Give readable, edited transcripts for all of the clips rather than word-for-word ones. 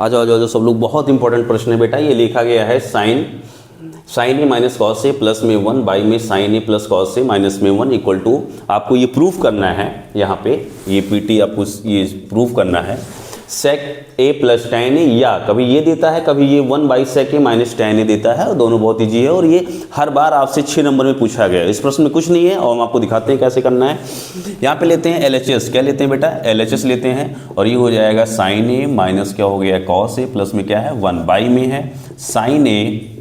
आ जाओ सब लोग, बहुत इंपॉर्टेंट प्रश्न है बेटा। ये लिखा गया है sign A minus cos A plus में 1 बाई में sign A plus cos A minus में 1 इक्वल टू, आपको ये प्रूफ करना है, यहाँ पे ये पीटी आपको ये प्रूफ करना है सेक ए प्लस टेन ए, या कभी ये देता है कभी ये 1 by sec A minus tan A देता है, और दोनों बहुत ईजी है और ये हर बार आपसे 6 नंबर में पूछा गया है। इस प्रश्न में कुछ नहीं है और हम आपको दिखाते हैं कैसे करना है। यहाँ पे लेते हैं LHS, क्या लेते हैं बेटा, LHS लेते हैं, और ये हो जाएगा साइन ए माइनस क्या हो गया कॉस ए प्लस में क्या है 1 बाई में है साइन ए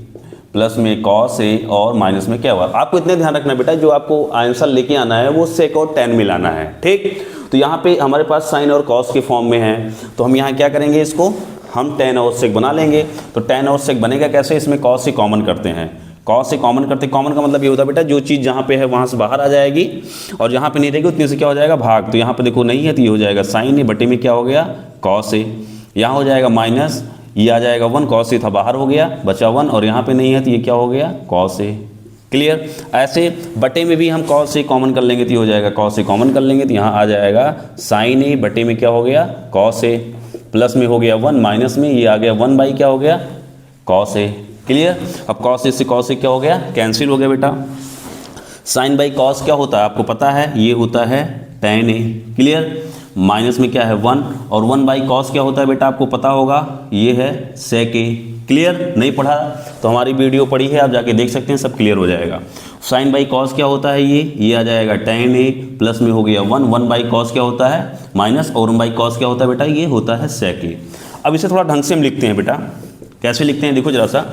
प्लस में कॉस ए और माइनस में क्या हुआ। आपको इतने ध्यान रखना बेटा, जो आपको आंसर लेके आना है वो सेक और टेन मिलाना है, ठीक। तो यहाँ पे हमारे पास साइन और कॉस के फॉर्म में है, तो हम यहाँ क्या करेंगे, इसको हम टेन और सेक बना लेंगे। तो टेन और सेक बनेगा कैसे, इसमें कॉस से कॉमन करते हैं, कॉस से कॉमन करते, कॉमन का मतलब ये होता है बेटा जो चीज़ जहाँ पे है वहाँ से बाहर आ जाएगी और जहाँ पे नहीं रहेगी उतने से क्या हो जाएगा भाग। तो यहाँ पे देखो नहीं है तो ये हो जाएगा साइन ए बटे में क्या हो गया कॉस ए, यहाँ हो जाएगा माइनस, ये आ जाएगा 1, कॉस ए था बाहर हो गया बचा 1, और यहाँ पे नहीं है तो ये क्या हो गया कॉस ए। क्लियर। ऐसे बटे में भी हम कॉस ए कॉमन कर लेंगे तो ये हो जाएगा कॉस ए कॉमन कर लेंगे तो यहाँ आ जाएगा साइन ए बटे में क्या हो गया कॉस ए, प्लस में हो गया 1, माइनस में ये आ गया 1 बाई क्या हो गया कॉस ए। क्लियर। अब कॉस ए से कॉस ए क्या हो गया कैंसिल हो गया बेटा। साइन बाई कॉस क्या होता है आपको पता है, ये होता है टेन ए। क्लियर। माइनस में क्या है 1, और 1 बाई कॉस क्या होता है बेटा आपको पता होगा, ये है सेक ए। क्लियर। नहीं पढ़ा तो हमारी वीडियो पढ़ी है, आप जाके देख सकते हैं, सब क्लियर हो जाएगा। साइन बाई कॉस क्या होता है, ये आ जाएगा टेन ए, प्लस में हो गया 1 बाई कॉस क्या होता है माइनस, और 1 बाई कॉस क्या होता है बेटा, ये होता है सेक ए। अब इसे थोड़ा ढंग से हम लिखते हैं बेटा, कैसे लिखते हैं देखो जरा सा।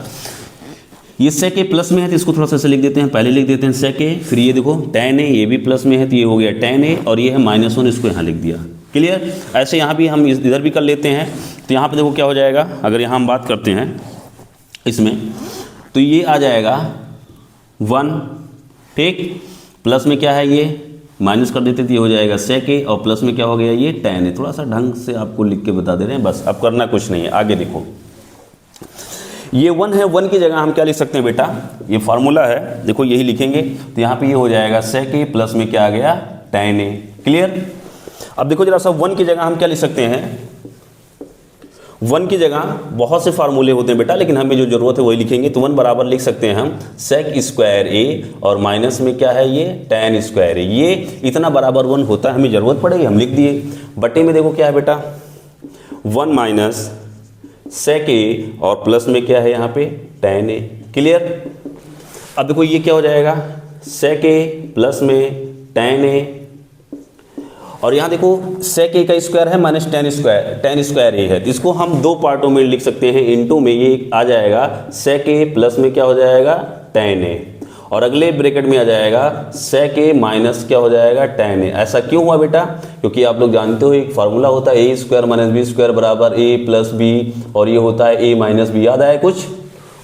ये सेक ए प्लस में है तो इसको थोड़ा सा ऐसे लिख देते हैं, पहले लिख देते हैं सेक ए, फिर ये देखो टेन ए, ये भी प्लस में है तो ये हो गया टेन ए, और ये है -1, इसको यहाँ लिख दिया। क्लियर। ऐसे यहाँ भी हम इधर भी कर लेते हैं, तो यहाँ पे देखो क्या हो जाएगा, अगर यहाँ हम बात करते हैं इसमें तो ये आ जाएगा 1, ठीक, प्लस में क्या है ये माइनस कर देते तो ये हो जाएगा सेक ए, और प्लस में क्या हो गया ये टेन ए। थोड़ा सा ढंग से आपको लिख के बता दे रहे हैं, बस अब करना कुछ नहीं है। आगे देखो ये 1 है, 1 की जगह हम क्या लिख सकते हैं बेटा, ये फार्मूला है देखो यही लिखेंगे, तो यहाँ पे ये हो जाएगा सेक ए प्लस में क्या आ गया टेन ए। क्लियर। अब देखो जरा सा 1 की जगह हम क्या लिख सकते हैं, 1 की जगह बहुत से फार्मूले होते हैं बेटा, लेकिन हमें जो जरूरत है वही लिखेंगे। तो 1 बराबर लिख सकते हैं हम सेक स्क्वायर ए, और माइनस में क्या है ये टेन स्क्वायर ए, ये इतना बराबर 1 होता है, हमें जरूरत पड़ेगी हम लिख दिए। बटे में देखो क्या है बेटा 1 माइनस सेक ए, और प्लस में क्या है यहाँ पे टेन ए। क्लियर। अब देखो ये क्या हो जाएगा सेक ए प्लस में टेन ए, और यहाँ देखो सेक ए का स्क्वायर है माइनस टेन स्क्वायर ए है, तो इसको हम 2 पार्टों में लिख सकते हैं, इनटू में ये आ जाएगा सेक ए प्लस में क्या हो जाएगा टेन ए, और अगले ब्रैकेट में आ जाएगा सेक ए माइनस क्या हो जाएगा टेन ए। ऐसा क्यों हुआ बेटा, क्योंकि आप लोग जानते हो एक फार्मूला होता है ए स्क्वायर माइनस बी स्क्वायर बराबर ए प्लस बी, और ये होता है ए माइनस बी, याद आया कुछ,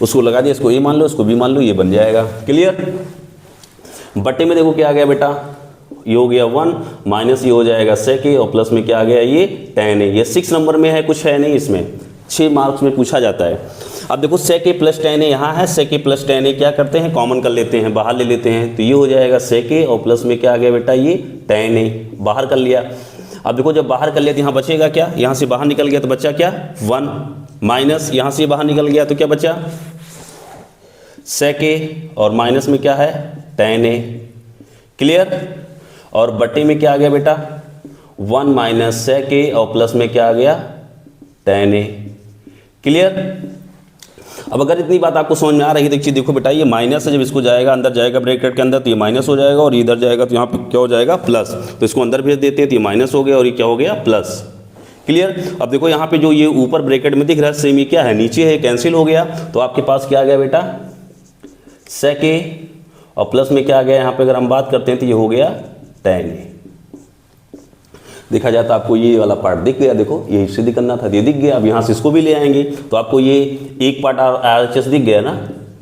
उसको लगा दिया, इसको ए मान लो इसको बी मान लो, ये बन जाएगा। क्लियर। बटे में देखो क्या आ गया बेटा, ये हो गया 1 माइनस ये हो जाएगा सेक ए, और प्लस में क्या आ गया ये टेन ए। ये 6 नंबर में है, कुछ है नहीं इसमें, 6 मार्क्स में पूछा जाता है। अब देखो सेक ए प्लस टेन ए यहाँ है, सेक ए प्लस टेन ए क्या करते हैं कॉमन कर लेते हैं, बाहर ले लेते हैं, तो ये हो जाएगा सेक ए, और प्लस में क्या आ गया बेटा ये टेन ए, बाहर कर लिया। अब देखो जब बाहर कर लिया तो यहाँ बचेगा क्या, यहाँ से बाहर निकल गया तो बचा क्या 1, माइनस यहाँ से बाहर निकल गया तो क्या बचा सेक ए, और माइनस में क्या है टेन ए। क्लियर। और बटे में क्या आ गया बेटा 1 माइनस सेक ए, और प्लस में क्या आ गया टेन ए। क्लियर। अब अगर इतनी बात आपको समझ में आ रही है तो एक चीज देखो बेटा, ये माइनस है, जब इसको जाएगा अंदर जाएगा ब्रैकेट के अंदर तो ये माइनस हो जाएगा, और इधर जाएगा तो यहाँ पे क्या हो जाएगा प्लस, तो इसको अंदर भेज देते हैं तो ये माइनस हो गया और ये क्या हो गया प्लस। क्लियर। अब देखो यहाँ पे जो ये ऊपर ब्रैकेट में दिख रहा है सेम ये क्या है नीचे है, कैंसिल हो गया, तो आपके पास क्या आ गया बेटा सेक ए, और प्लस में क्या आ गया यहाँ पे अगर हम बात करते हैं तो ये हो गया टेन ए। देखा जाता आपको ये वाला पार्ट दिख गया, देखो ये इससे दिखना था, ये दिख गया। अब यहाँ से इसको भी ले आएंगे तो आपको ये एक पार्ट RHS दिख गया ना,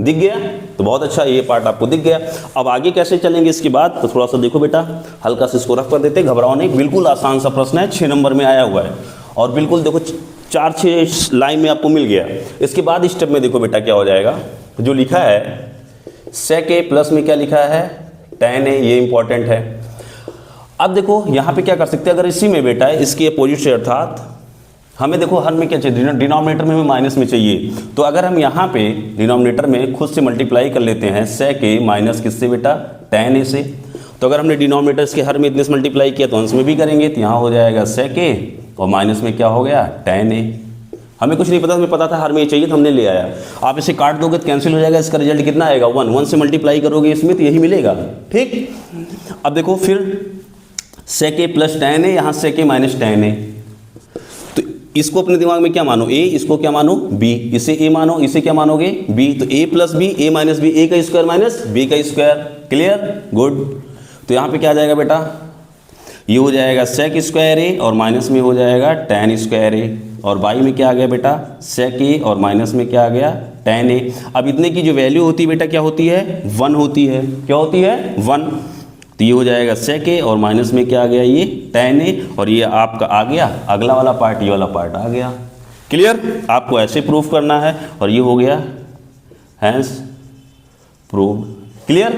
दिख गया तो बहुत अच्छा, ये पार्ट आपको दिख गया। अब आगे कैसे चलेंगे इसके बाद, तो थोड़ा सा देखो बेटा, हल्का से इसको रख कर देते, घबराओ नहीं, बिल्कुल आसान सा प्रश्न है, 6 नंबर में आया हुआ है, और बिल्कुल देखो 4-6 लाइन में आपको मिल गया। इसके बाद स्टेप में देखो बेटा क्या हो जाएगा, जो लिखा है सेक ए प्लस में क्या लिखा है टेन ए, ये इंपॉर्टेंट है। अब देखो यहाँ पे क्या कर सकते हैं, अगर इसी में बेटा इसकी अपोजिट से, अर्थात हमें देखो हर में क्या चाहिए, डिनोमिनेटर में हमें माइनस में चाहिए। तो अगर हम यहाँ पे डिनोमिनेटर में खुद से मल्टीप्लाई कर लेते हैं sec a माइनस किससे बेटा, tan a से। तो अगर हमने डिनोमिनेटर्स के हर में इतने से मल्टीप्लाई किया तो अंश में भी करेंगे, तो यहाँ हो जाएगा sec a और माइनस में क्या हो गया, tan a। हमें कुछ नहीं पता, हमें पता था हर में ये चाहिए तो हमने ले आया। आप इसे काट दोगे तो कैंसिल हो जाएगा, इसका रिजल्ट कितना आएगा, 1। 1 से मल्टीप्लाई करोगे इसमें तो यही मिलेगा, ठीक। अब देखो फिर sec a plus tan a, यहाँ sec a minus tan a। तो इसको अपने दिमाग में क्या मानो, a, इसको क्या मानो, b, इसे a मानो, इसे क्या मानोगे, b। तो a plus b, a minus b, a का स्क्वायर माइनस b का स्क्वायर, क्लियर, गुड। तो यहाँ पे क्या आ जाएगा बेटा, ये हो जाएगा sec स्क्वायर a और माइनस में हो जाएगा tan स्क्वायर a, और बाई में क्या आ गया बेटा, sec a और माइनस में क्या आ गया, tan a। अब इतने की जो वैल्यू होती है बेटा क्या होती है, 1 होती है, क्या होती है, 1। तो ये हो जाएगा sec a और माइनस में क्या आ गया, ये tan a, और ये आपका आ गया अगला वाला पार्ट, ये वाला पार्ट आ गया, क्लियर। आपको ऐसे प्रूफ करना है और ये हो गया हैंस प्रूव्ड, क्लियर।